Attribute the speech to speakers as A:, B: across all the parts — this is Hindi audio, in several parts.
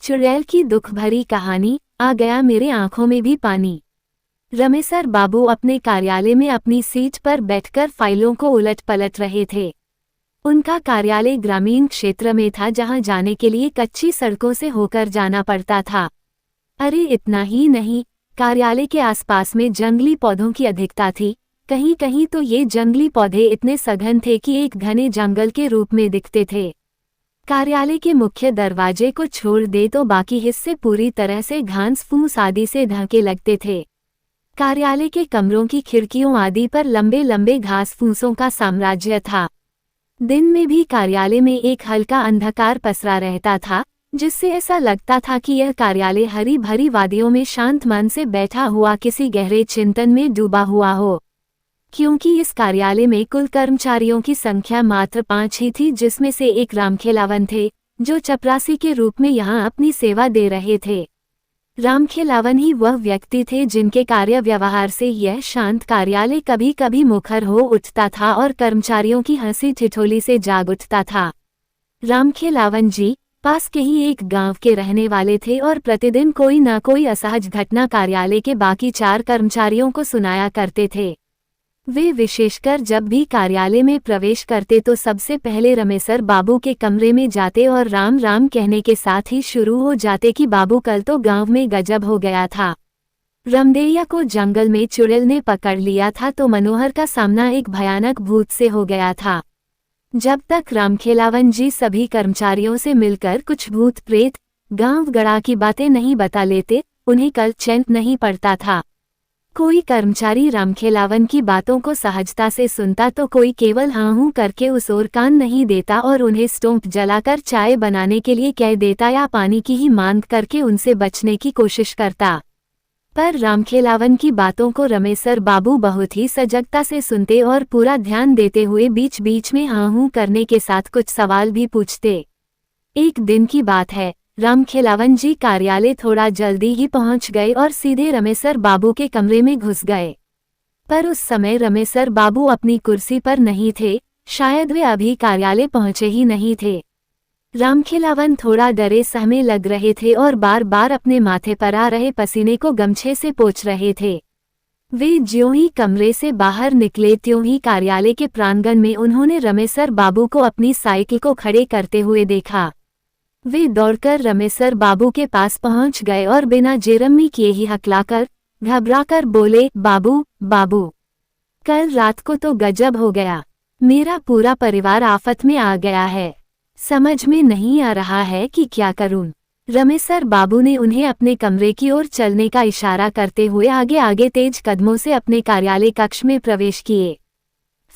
A: चुड़ैल की दुख भरी कहानी, आ गया मेरे आंखों में भी पानी। रमेसर बाबू अपने कार्यालय में अपनी सीट पर बैठकर फाइलों को उलट पलट रहे थे। उनका कार्यालय ग्रामीण क्षेत्र में था, जहां जाने के लिए कच्ची सड़कों से होकर जाना पड़ता था। अरे इतना ही नहीं, कार्यालय के आसपास में जंगली पौधों की अधिकता थी। कहीं कहीं तो ये जंगली पौधे इतने सघन थे कि एक घने जंगल के रूप में दिखते थे। कार्यालय के मुख्य दरवाजे को छोड़ दे तो बाकी हिस्से पूरी तरह से घास फूस आदि से ढके लगते थे। कार्यालय के कमरों की खिड़कियों आदि पर लंबे लंबे घास फूसों का साम्राज्य था। दिन में भी कार्यालय में एक हल्का अंधकार पसरा रहता था, जिससे ऐसा लगता था कि यह कार्यालय हरी भरी वादियों में शांत मन से बैठा हुआ किसी गहरे चिंतन में डूबा हुआ हो। क्योंकि इस कार्यालय में कुल कर्मचारियों की संख्या मात्र 5 ही थी, जिसमें से एक रामखेलावन थे, जो चपरासी के रूप में यहाँ अपनी सेवा दे रहे थे। रामखेलावन ही वह व्यक्ति थे जिनके कार्य व्यवहार से यह शांत कार्यालय कभी कभी मुखर हो उठता था और कर्मचारियों की हंसी ठिठोली से जाग उठता था। रामखेलावन जी पास के ही एक गांव के रहने वाले थे और प्रतिदिन कोई न कोई असहज घटना कार्यालय के बाकी 4 कर्मचारियों को सुनाया करते थे। वे विशेषकर जब भी कार्यालय में प्रवेश करते तो सबसे पहले रमेसर बाबू के कमरे में जाते और राम राम कहने के साथ ही शुरू हो जाते कि बाबू कल तो गांव में गजब हो गया था। रमदैया को जंगल में चुड़ैल ने पकड़ लिया था तो मनोहर का सामना एक भयानक भूत से हो गया था। जब तक रामखेलावन जी सभी कर्मचारियों से मिलकर कुछ भूत प्रेत गांव गड़ा की बातें नहीं बता लेते, उन्हें कल चैन नहीं पड़ता था। कोई कर्मचारी रामखेलावन की बातों को सहजता से सुनता तो कोई केवल हाँ हूँ करके उस ओर कान नहीं देता और उन्हें स्टोव जलाकर चाय बनाने के लिए कह देता या पानी की ही मांग करके उनसे बचने की कोशिश करता। पर रामखेलावन की बातों को रमेसर बाबू बहुत ही सजगता से सुनते और पूरा ध्यान देते हुए बीच बीच में हाँ हूँ करने के साथ कुछ सवाल भी पूछते। एक दिन की बात है, रामखेलावन जी कार्यालय थोड़ा जल्दी ही पहुंच गए और सीधे रमेसर बाबू के कमरे में घुस गए। पर उस समय रमेसर बाबू अपनी कुर्सी पर नहीं थे, शायद वे अभी कार्यालय पहुंचे ही नहीं थे। रामखेलावन थोड़ा डरे सहमे लग रहे थे और बार बार अपने माथे पर आ रहे पसीने को गमछे से पोंछ रहे थे। वे ज्यों ही कमरे से बाहर निकले त्यों ही कार्यालय के प्रांगण में उन्होंने रमेसर बाबू को अपनी साइकिल को खड़े करते हुए देखा। वे दौड़कर रमेसर बाबू के पास पहुंच गए और बिना जेरमी किए ही हकलाकर घबराकर बोले, बाबू बाबू, कल रात को तो गजब हो गया। मेरा पूरा परिवार आफत में आ गया है। समझ में नहीं आ रहा है कि क्या करूं। रमेसर बाबू ने उन्हें अपने कमरे की ओर चलने का इशारा करते हुए आगे आगे तेज कदमों से अपने कार्यालय कक्ष में प्रवेश किए।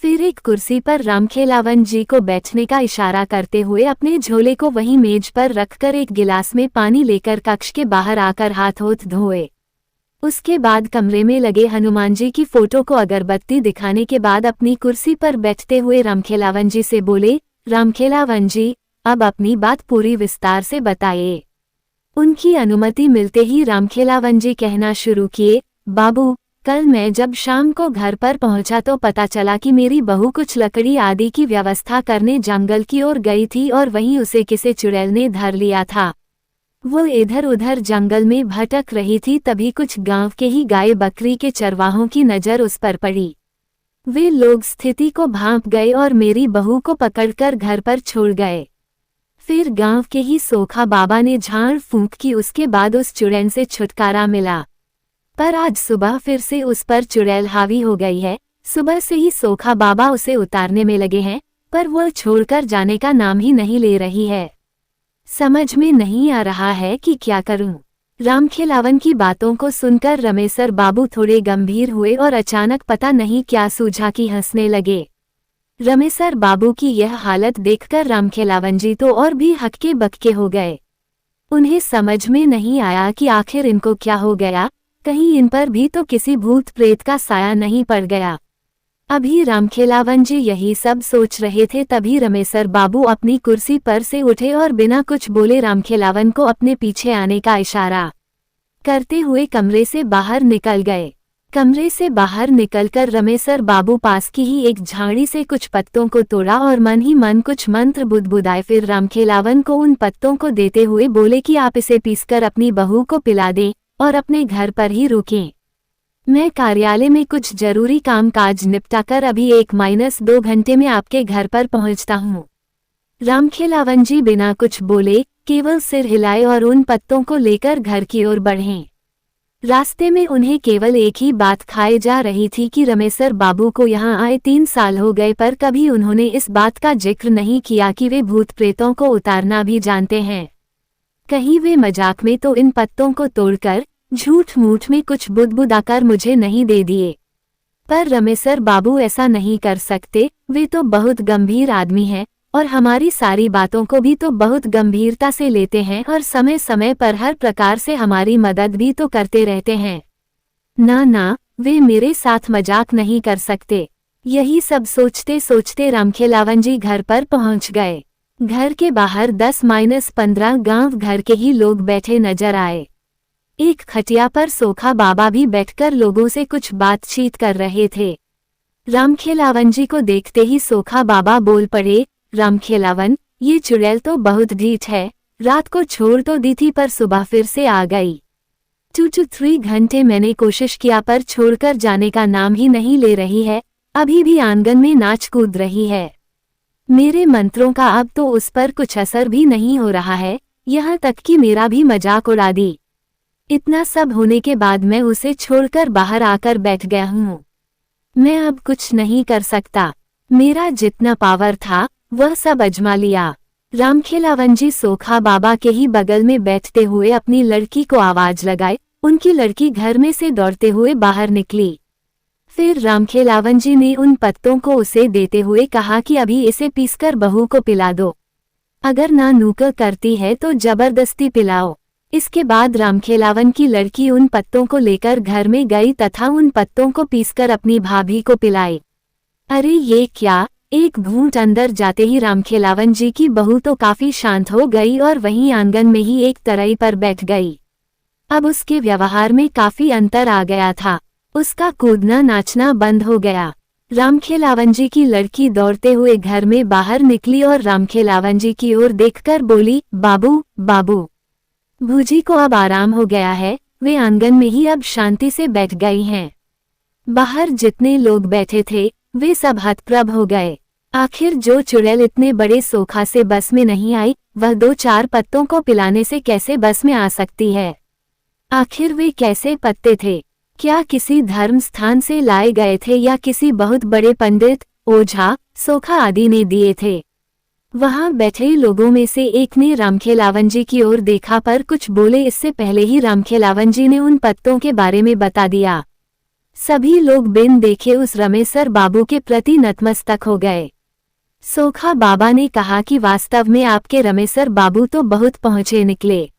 A: फिर एक कुर्सी पर रामखेलावन जी को बैठने का इशारा करते हुए अपने झोले को वहीं मेज पर रखकर एक गिलास में पानी लेकर कक्ष के बाहर आकर हाथ धोए। उसके बाद कमरे में लगे हनुमान जी की फोटो को अगरबत्ती दिखाने के बाद अपनी कुर्सी पर बैठते हुए रामखेलावन जी से बोले, रामखेलावन जी अब अपनी बात पूरी विस्तार से बताइए। उनकी अनुमति मिलते ही रामखेलावन जी कहना शुरू किए, बाबू कल मैं जब शाम को घर पर पहुंचा तो पता चला कि मेरी बहू कुछ लकड़ी आदि की व्यवस्था करने जंगल की ओर गई थी और वहीं उसे किसी चुड़ैल ने धर लिया था। वो इधर उधर जंगल में भटक रही थी, तभी कुछ गांव के ही गाय बकरी के चरवाहों की नजर उस पर पड़ी। वे लोग स्थिति को भांप गए और मेरी बहू को पकड़कर घर पर छोड़ गए। फिर गांव के ही सोखा बाबा ने झाड़ फूंक की, उसके बाद उस चुड़ैल से छुटकारा मिला। पर आज सुबह फिर से उस पर चुड़ैल हावी हो गई है। सुबह से ही सोखा बाबा उसे उतारने में लगे हैं, पर वह छोड़कर जाने का नाम ही नहीं ले रही है। समझ में नहीं आ रहा है कि क्या करूं। रामखेलावन की बातों को सुनकर रमेसर बाबू थोड़े गंभीर हुए और अचानक पता नहीं क्या सूझा कि हंसने लगे। रमेसर बाबू की यह हालत देखकर रामखेलावन जी तो और भी हक्के बक्के हो गए। उन्हें समझ में नहीं आया कि आखिर इनको क्या हो गया, कहीं इन पर भी तो किसी भूत प्रेत का साया नहीं पड़ गया। अभी रामखेलावन जी यही सब सोच रहे थे, तभी रमेसर बाबू अपनी कुर्सी पर से उठे और बिना कुछ बोले रामखेलावन को अपने पीछे आने का इशारा करते हुए कमरे से बाहर निकल गए। कमरे से बाहर निकलकर रमेसर बाबू पास की ही एक झाड़ी से कुछ पत्तों को तोड़ा और मन ही मन कुछ मंत्र बुदबुदाए। फिर रामखेलावन को उन पत्तों को देते हुए बोले कि आप इसे पीसकर अपनी बहू को पिला दें और अपने घर पर ही रुकें। मैं कार्यालय में कुछ जरूरी कामकाज निपटाकर अभी 1-2 घंटे में आपके घर पर पहुंचता हूँ। रामखेलावन जी बिना कुछ बोले केवल सिर हिलाए और उन पत्तों को लेकर घर की ओर बढ़े। रास्ते में उन्हें केवल एक ही बात खाए जा रही थी कि रमेसर बाबू को यहाँ आए 3 साल हो गए, पर कभी उन्होंने इस बात का जिक्र नहीं किया कि वे भूत प्रेतों को उतारना भी जानते हैं। कहीं वे मजाक में तो इन पत्तों को तोड़कर झूठ मूठ में कुछ बुदबुदाकर मुझे नहीं दे दिए। पर रमेसर बाबू ऐसा नहीं कर सकते, वे तो बहुत गंभीर आदमी हैं और हमारी सारी बातों को भी तो बहुत गंभीरता से लेते हैं और समय समय पर हर प्रकार से हमारी मदद भी तो करते रहते हैं। ना, वे मेरे साथ मजाक नहीं कर सकते। यही सब सोचते सोचते रामखेलावन जी घर पर पहुंच गए। घर के बाहर 10-15 गांव घर के ही लोग बैठे नजर आए। एक खटिया पर सोखा बाबा भी बैठकर लोगों से कुछ बातचीत कर रहे थे। रामखेलावन जी को देखते ही सोखा बाबा बोल पड़े, रामखेलावन, ये चुड़ैल तो बहुत ढीठ है, रात को छोड़ तो दी थी पर सुबह फिर से आ गई। 2-3 घंटे मैंने कोशिश किया पर छोड़कर जाने का नाम ही नहीं ले रही है, अभी भी आंगन में नाच कूद रही है। मेरे मंत्रों का अब तो उस पर कुछ असर भी नहीं हो रहा है, यहाँ तक कि मेरा भी मजाक उड़ा दी। इतना सब होने के बाद मैं उसे छोड़कर बाहर आकर बैठ गया हूँ। मैं अब कुछ नहीं कर सकता। मेरा जितना पावर था वह सब अजमा लिया। रामखेलावन जी सोखा बाबा के ही बगल में बैठते हुए अपनी लड़की को आवाज लगाए। उनकी लड़की घर में से दौड़ते हुए बाहर निकली। फिर रामखेलावन जी ने उन पत्तों को उसे देते हुए कहा कि अभी इसे पीसकर बहू को पिला दो, अगर ना नूका करती है तो जबरदस्ती पिलाओ। इसके बाद रामखेलावन की लड़की उन पत्तों को लेकर घर में गई तथा उन पत्तों को पीसकर अपनी भाभी को पिलाई। अरे ये क्या! एक घूंट अंदर जाते ही रामखेलावन जी की बहू तो काफी शांत हो गई और वहीं आंगन में ही एक तराई पर बैठ गई। अब उसके व्यवहार में काफी अंतर आ गया था। उसका कूदना नाचना बंद हो गया। रामखेलावन जी की लड़की दौड़ते हुए घर में बाहर निकली और रामखेलावन जी की ओर देखकर बोली, बाबू बाबू। भूजी को अब आराम हो गया है, वे आंगन में ही अब शांति से बैठ गई हैं। बाहर जितने लोग बैठे थे वे सब हतप्रभ हो गए। आखिर जो चुड़ैल इतने बड़े सोखा से बस में नहीं आई, वह 2-4 पत्तों को पिलाने से कैसे बस में आ सकती है? आखिर वे कैसे पत्ते थे? क्या किसी धर्म स्थान से लाए गए थे या किसी बहुत बड़े पंडित, ओझा, सोखा आदि ने दिए थे? वहां बैठे लोगों में से एक ने रामखेलावन जी की ओर देखा पर कुछ बोले इससे पहले ही रामखेलावन जी ने उन पत्तों के बारे में बता दिया। सभी लोग बिन देखे उस रमेसर बाबू के प्रति नतमस्तक हो गए। सोखा बाबा ने कहा कि वास्तव में आपके रमेसर बाबू तो बहुत पहुंचे निकले।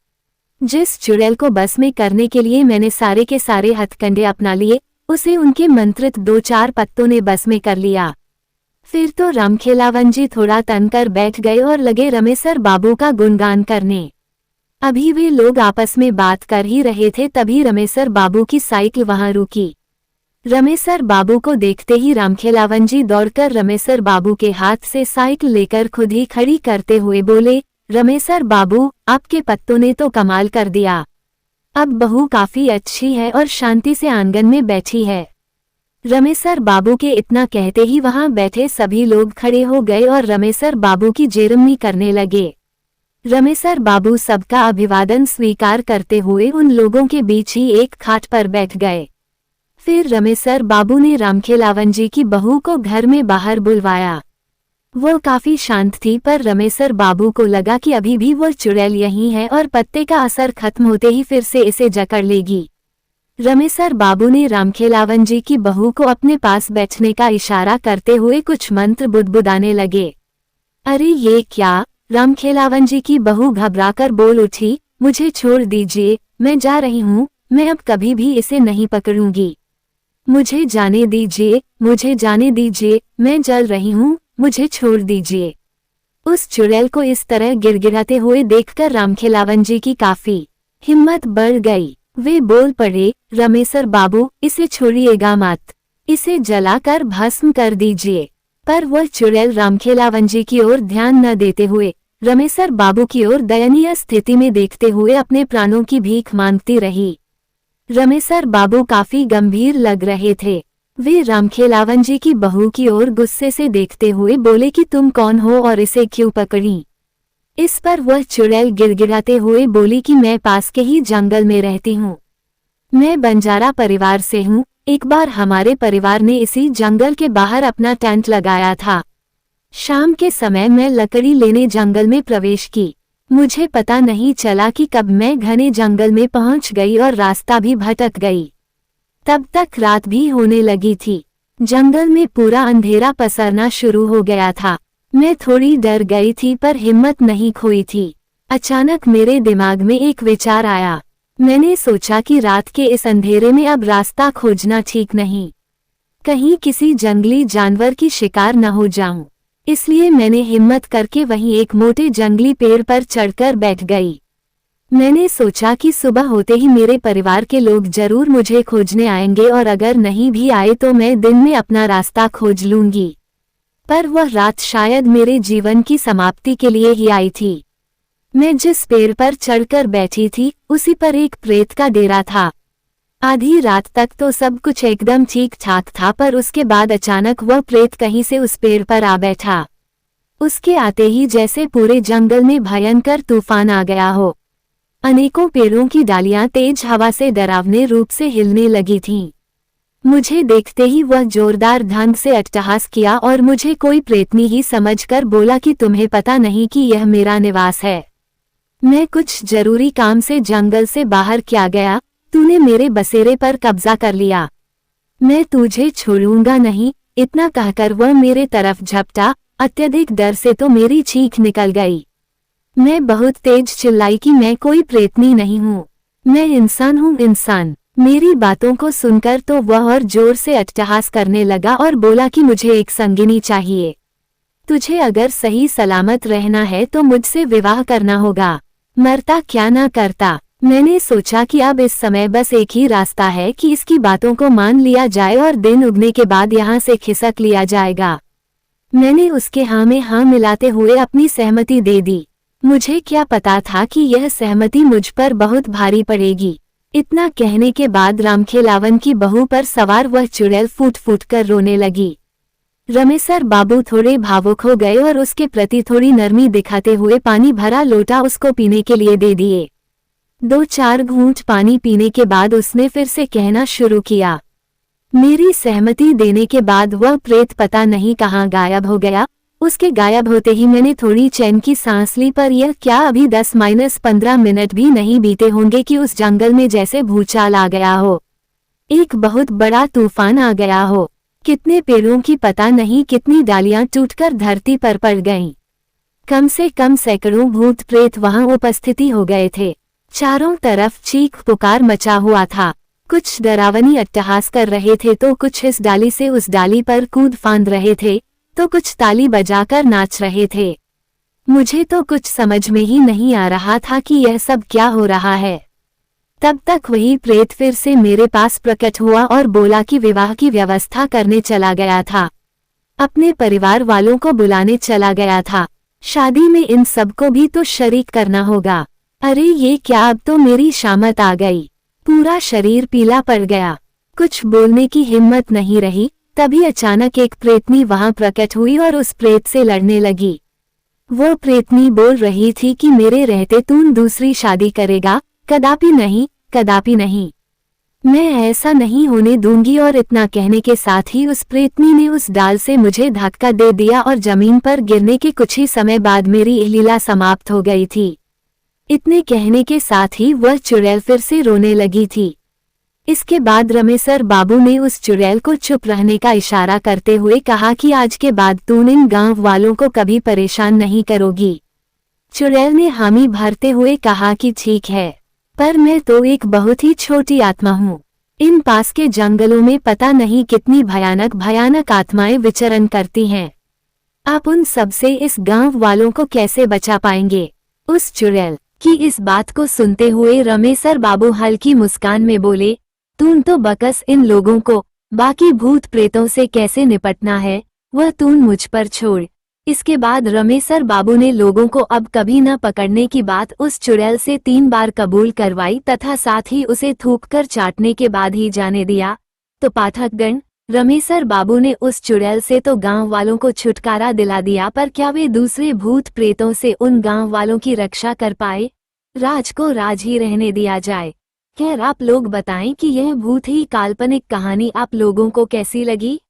A: जिस चुड़ैल को बस में करने के लिए मैंने सारे के सारे हथकंडे अपना लिए, उसे उनके मंत्रित 2-4 पत्तों ने बस में कर लिया। फिर तो रामखेलावन जी थोड़ा तनकर बैठ गए और लगे रमेसर बाबू का गुणगान करने। अभी वे लोग आपस में बात कर ही रहे थे तभी रमेसर बाबू की साइकिल वहां रुकी। रमेसर बाबू को देखते ही रामखेलावन जी दौड़कर रमेसर बाबू के हाथ से साइकिल लेकर खुद ही खड़ी करते हुए बोले, रमेसर बाबू, आपके पत्तों ने तो कमाल कर दिया। अब बहू काफी अच्छी है और शांति से आंगन में बैठी है। रमेसर बाबू के इतना कहते ही वहां बैठे सभी लोग खड़े हो गए और रमेसर बाबू की जेरमनी करने लगे। रमेसर बाबू सबका अभिवादन स्वीकार करते हुए उन लोगों के बीच ही एक खाट पर बैठ गए। फिर रमेसर बाबू ने रामखेलावन जी की बहू को घर में बाहर बुलवाया। वो काफी शांत थी पर रमेसर बाबू को लगा कि अभी भी वो चुड़ैल यहीं है और पत्ते का असर खत्म होते ही फिर से इसे जकड़ लेगी। रमेसर बाबू ने रामखेलावन जी की बहू को अपने पास बैठने का इशारा करते हुए कुछ मंत्र बुदबुदाने लगे। अरे ये क्या! रामखेलावन जी की बहू घबराकर बोल उठी, मुझे छोड़ दीजिए, मैं जा रही हूँ, मैं अब कभी भी इसे नहीं पकड़ूंगी। मुझे जाने दीजिए, मुझे जाने दीजिए, मैं जल रही हूँ, मुझे छोड़ दीजिए। उस चुड़ैल को इस तरह गिड़गिड़ाते हुए देखकर रामखेलावन जी की काफी हिम्मत बढ़ गई। वे बोल पड़े, रमेसर बाबू, इसे छोड़िएगा मत, इसे जलाकर भस्म कर दीजिए। पर वह चुड़ैल रामखेलावन जी की ओर ध्यान न देते हुए रमेसर बाबू की ओर दयनीय स्थिति में देखते हुए अपने प्राणों की भीख मांगती रही। रमेसर बाबू काफी गंभीर लग रहे थे। वे रामखेलावन जी की बहू की ओर गुस्से से देखते हुए बोले कि तुम कौन हो और इसे क्यों पकड़ी। इस पर वह चुड़ैल गिड़गिड़ाते हुए बोली कि मैं पास के ही जंगल में रहती हूँ। मैं बंजारा परिवार से हूँ। एक बार हमारे परिवार ने इसी जंगल के बाहर अपना टेंट लगाया था। शाम के समय मैं लकड़ी लेने जंगल में प्रवेश की। मुझे पता नहीं चला कि कब मैं घने जंगल में पहुंच गई और रास्ता भी भटक गई। तब तक रात भी होने लगी थी। जंगल में पूरा अंधेरा पसरना शुरू हो गया था। मैं थोड़ी डर गई थी पर हिम्मत नहीं खोई थी। अचानक मेरे दिमाग में एक विचार आया। मैंने सोचा कि रात के इस अंधेरे में अब रास्ता खोजना ठीक नहीं, कहीं किसी जंगली जानवर की शिकार न हो जाऊं। इसलिए मैंने हिम्मत करके वहीं एक मोटे जंगली पेड़ पर चढ़कर बैठ गई। मैंने सोचा कि सुबह होते ही मेरे परिवार के लोग जरूर मुझे खोजने आएंगे और अगर नहीं भी आए तो मैं दिन में अपना रास्ता खोज लूंगी। पर वह रात शायद मेरे जीवन की समाप्ति के लिए ही आई थी। मैं जिस पेड़ पर चढ़कर बैठी थी उसी पर एक प्रेत का डेरा था। आधी रात तक तो सब कुछ एकदम ठीक ठाक था, पर उसके बाद अचानक वह प्रेत कहीं से उस पेड़ पर आ बैठा। उसके आते ही जैसे पूरे जंगल में भयंकर तूफान आ गया हो। अनेकों पेड़ों की डालियां तेज हवा से डरावने रूप से हिलने लगी थीं। मुझे देखते ही वह जोरदार ढंग से अट्टहास किया और मुझे कोई प्रेतनी ही समझकर बोला कि तुम्हें पता नहीं कि यह मेरा निवास है। मैं कुछ जरूरी काम से जंगल से बाहर क्या गया, तूने मेरे बसेरे पर कब्जा कर लिया, मैं तुझे छोड़ूंगा नहीं। इतना कहकर वह मेरे तरफ झपटा। अत्यधिक डर से तो मेरी चीख निकल गई। मैं बहुत तेज चिल्लाई कि मैं कोई प्रेतनी नहीं हूँ, मैं इंसान हूँ, इंसान। मेरी बातों को सुनकर तो वह और जोर से अट्टहास करने लगा और बोला कि मुझे एक संगिनी चाहिए। तुझे अगर सही सलामत रहना है तो मुझसे विवाह करना होगा, मरता क्या ना करता। मैंने सोचा कि अब इस समय बस एक ही रास्ता है कि इसकी बातों को मान लिया जाए और दिन उगने के बाद यहाँ से खिसक लिया जाएगा। मैंने उसके हाँ में हाँ मिलाते हुए अपनी सहमति दे दी। मुझे क्या पता था कि यह सहमति मुझ पर बहुत भारी पड़ेगी। इतना कहने के बाद रामखेलावन की बहू पर सवार वह चुड़ैल फूट फूट कर रोने लगी। रमेसर बाबू थोड़े भावुक हो गए और उसके प्रति थोड़ी नरमी दिखाते हुए पानी भरा लोटा उसको पीने के लिए दे दिए। 2-4 घूंट पानी पीने के बाद उसने फिर से कहना शुरू किया। मेरी सहमति देने के बाद वह प्रेत पता नहीं कहाँ गायब हो गया। उसके गायब होते ही मैंने थोड़ी चैन की सांस ली, पर यह क्या अभी 10-15 मिनट भी नहीं बीते होंगे कि उस जंगल में जैसे भूचाल आ गया हो, एक बहुत बड़ा तूफान आ गया हो। कितने पेड़ों की पता नहीं कितनी डालियां टूटकर धरती पर पड़ गईं। कम से कम सैकड़ों भूत प्रेत वहां उपस्थिति हो गए थे। चारों तरफ चीख पुकार मचा हुआ था। कुछ डरावनी अट्टहास कर रहे थे तो कुछ इस डाली से उस डाली पर कूद फांद रहे थे तो कुछ ताली बजाकर नाच रहे थे। मुझे तो कुछ समझ में ही नहीं आ रहा था कि यह सब क्या हो रहा है। तब तक वही प्रेत फिर से मेरे पास प्रकट हुआ और बोला कि विवाह की व्यवस्था करने चला गया था, अपने परिवार वालों को बुलाने चला गया था। शादी में इन सबको भी तो शरीक करना होगा। अरे ये क्या, अब तो मेरी शामत आ गई। पूरा शरीर पीला पड़ गया, कुछ बोलने की हिम्मत नहीं रही। तभी अचानक एक प्रेतनी वहां प्रकट हुई और उस प्रेत से लड़ने लगी। वो प्रेतनी बोल रही थी कि मेरे रहते तू दूसरी शादी करेगा, कदापि नहीं, कदापि नहीं, मैं ऐसा नहीं होने दूंगी। और इतना कहने के साथ ही उस प्रेतनी ने उस डाल से मुझे धक्का दे दिया और जमीन पर गिरने के कुछ ही समय बाद मेरी लीला समाप्त हो गई थी। इतने कहने के साथ ही वह चुड़ैल फिर से रोने लगी थी। इसके बाद रमेसर बाबू ने उस चुड़ैल को चुप रहने का इशारा करते हुए कहा कि आज के बाद तू इन गांव वालों को कभी परेशान नहीं करोगी। चुड़ैल ने हामी भरते हुए कहा कि ठीक है, पर मैं तो एक बहुत ही छोटी आत्मा हूँ। इन पास के जंगलों में पता नहीं कितनी भयानक भयानक आत्माएं विचरण करती हैं। आप उन सब से इस गांव वालों को कैसे बचा पाएंगे? उस चुड़ैल कि इस बात को सुनते हुए रमेसर बाबू हल्की मुस्कान में बोले, तून तो बकस इन लोगों को बाकी भूत प्रेतों से कैसे निपटना है वह तून मुझ पर छोड़। इसके बाद रमेसर बाबू ने लोगों को अब कभी न पकड़ने की बात उस चुड़ैल से 3 बार कबूल करवाई तथा साथ ही उसे थूककर चाटने के बाद ही जाने दिया। तो पाठकगण, रमेसर बाबू ने उस चुड़ैल से तो गांव वालों को छुटकारा दिला दिया, पर क्या वे दूसरे भूत प्रेतों से उन गांव वालों की रक्षा कर पाए? राज को राज ही रहने दिया जाए। खैर, आप लोग बताएं कि यह भूत ही काल्पनिक कहानी आप लोगों को कैसी लगी।